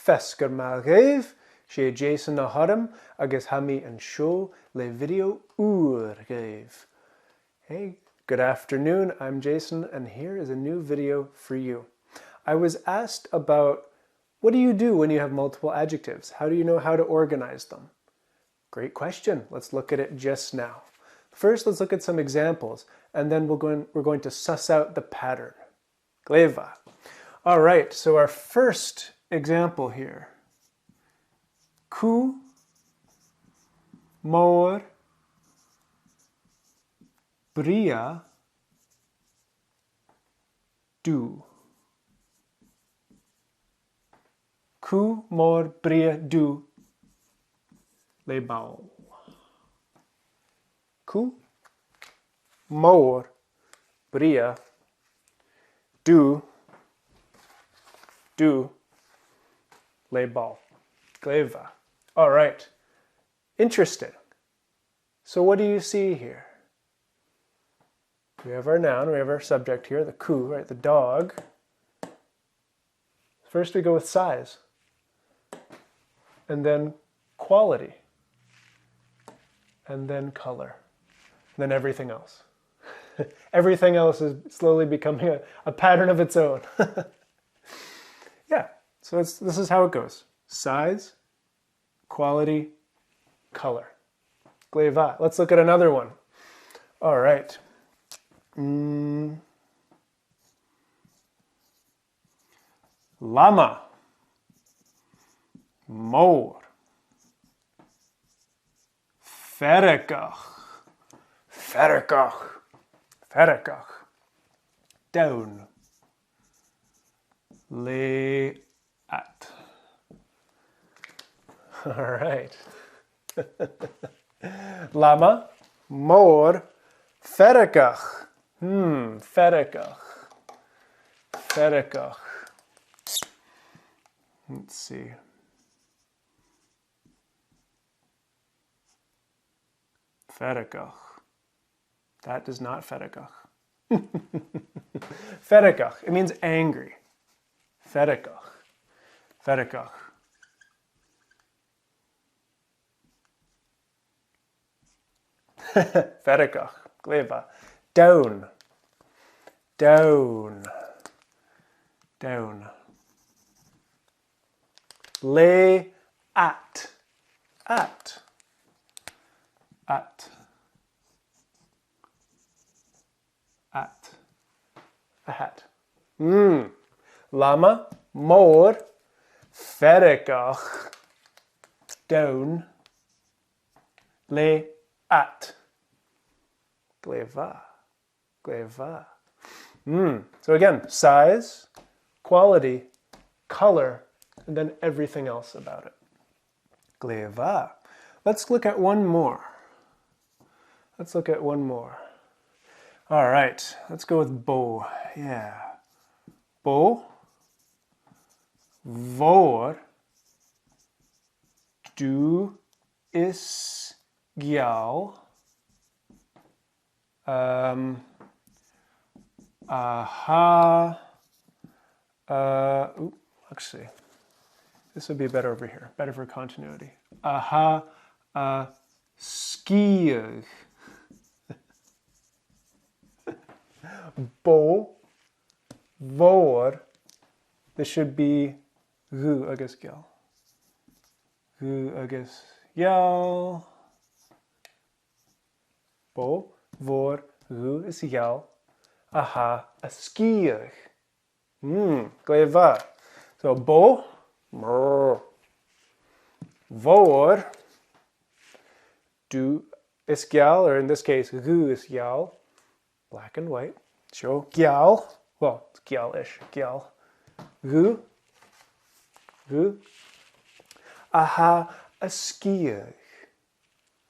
fesgur ma raibh, sé Jason na Hodham, agus hami an show le video ur raibh. Hey, good afternoon, I'm Jason, and here is a new video for you. I was asked about what do you do when you have multiple adjectives? How do you know how to organize them? Great question. Let's look at it just now. First, let's look at some examples, and then we're going to suss out the pattern. Gleva. All right, so our first example here. Ku, mor, bria, du. Ku, mor, bria, du. Lebal. Ku, mor, bria, du, lebal. Gleva. All right. Interesting. So what do you see here? We have our noun, we have our subject here, the ku, right, the dog. First we go with size. And then quality. And then color. And then everything else. Everything else is slowly becoming a pattern of its own. Yeah, so this is how it goes. Size, quality, color. Gleva. Let's look at another one. All right. Lama, mor, ferrekach, down, lay at. All right. Lama, mor, ferrekach. Ferrekach. Let's see. Ferrekach. That does not ferrekach. Ferrekach. It means angry. Ferrekach. Ferrekach. Ferrekach. Gleva. Down. Down. Down. Lay at. At. At. At. A hat. Lama, mor, ferrekach, down, lay at. Gleva. Gleva. So again, size, quality, color, and then everything else about it. Gleva. Let's look at one more. Let's look at one more. All right, let's go with bo. Yeah. Bo, vor, du is gjal, aha, let's see. This would be better over here, better for continuity. Aha, skier. Bo, vor, this should be ru agus gjal. Ru agus gjal. Bo, vor, ru is gjal. Aha, a skier. Gleva. So bo, vor, du is gjal, or in this case, ru is gjal. Black and white. Show gjal. Well, it's gjal-ish. Gjal. Ru. Ru. Aha, a skier.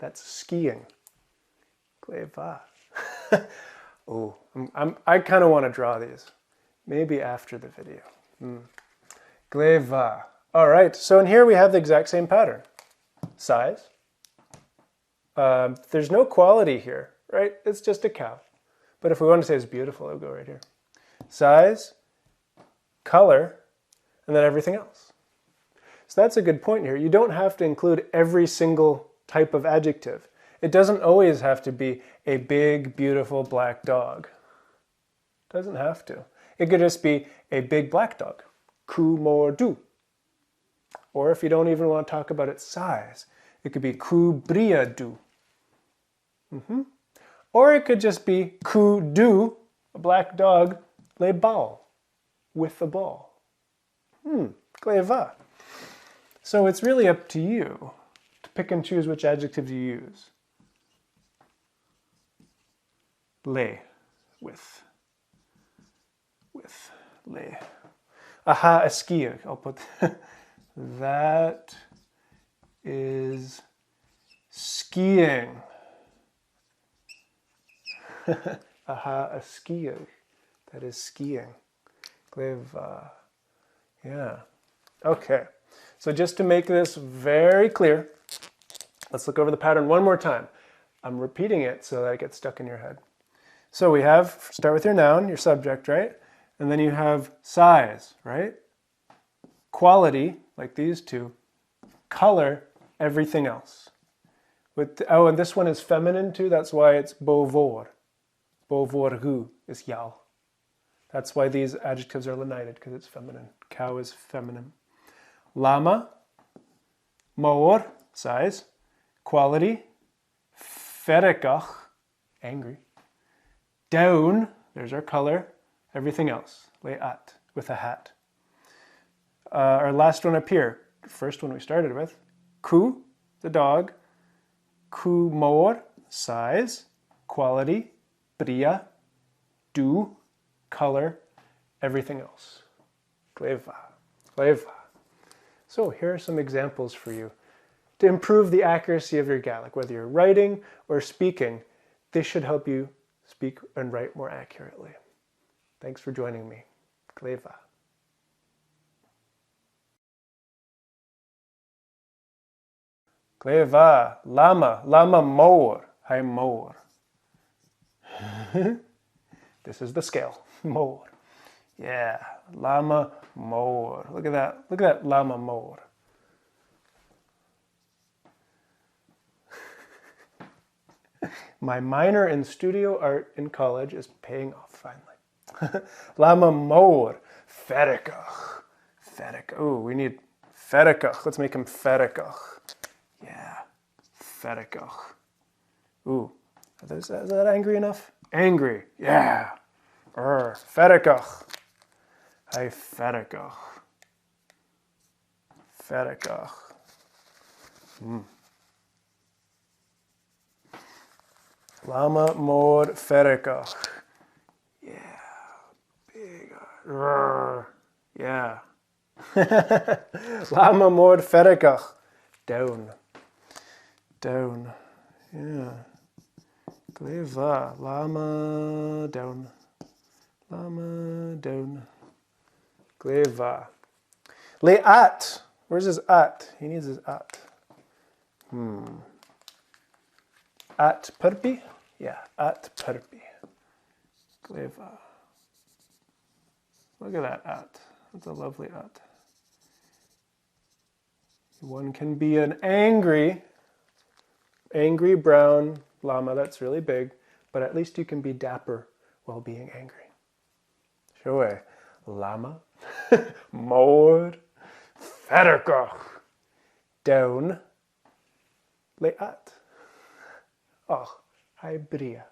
That's skiing. Gleva. Oh, I kind of want to draw these. Maybe after the video. Gleva. All right, so in here we have the exact same pattern. Size. There's no quality here, right? It's just a cow. But if we want to say it's beautiful, it would go right here. Size, color, and then everything else. So that's a good point here. You don't have to include every single type of adjective. It doesn't always have to be a big, beautiful black dog. It doesn't have to. It could just be a big black dog. Ku mor du. Or if you don't even want to talk about its size, it could be ku bria du. Or it could just be ku du, a black dog, le ball, with the ball. Clever. So it's really up to you to pick and choose which adjectives you use. Le, with, le. Aha, a skier. I'll put that is skiing. Aha, a skier. That is skiing. Clever. Yeah. Okay. So just to make this very clear, let's look over the pattern one more time. I'm repeating it so that it gets stuck in your head. So we have, start with your noun, your subject, right? And then you have size, right? Quality, like these two. Color, everything else. Oh, and this one is feminine too. That's why it's bovor. Bovorgu is yal. That's why these adjectives are lenited, because it's feminine. Cow is feminine. Lama, moor, size. Quality, ferikach, angry. Down, there's our color. Everything else, leat, with a hat. Our last one up here, first one we started with. Ku, the dog. Ku moor, size. Quality, bria. Du, color. Everything else. Clever. Clever. So here are some examples for you. To improve the accuracy of your Gaelic, whether you're writing or speaking, this should help you speak and write more accurately. Thanks for joining me. Clever. Clever. Lama. Lama moor. Hi moor. This is the scale. Moor. Yeah. Lama moor. Look at that. Look at that lama moor. My minor in studio art in college is paying off finally. Lama moor. Ferikach. Ferikach. Oh, we need ferikach. Let's make him ferikach. Yeah. Ferikach. Ooh. Is that angry enough? Angry. Yeah. Ferikach. Hi ferikach. Ferikach. Lama moor ferikach. Yeah. Big. Yeah. Lama moor ferikach. Down. Down. Yeah. Clever. Lama down. Lama down. Clever. Leat. Where's his at? He needs his at. At purpi? Yeah, at purpi. Clever. Look at that at. That's a lovely at. One can be an angry brown llama. That's really big, but at least you can be dapper while being angry. Sure. Lama. Moor. Ferikach. Down. Leat. Oh, hi bria.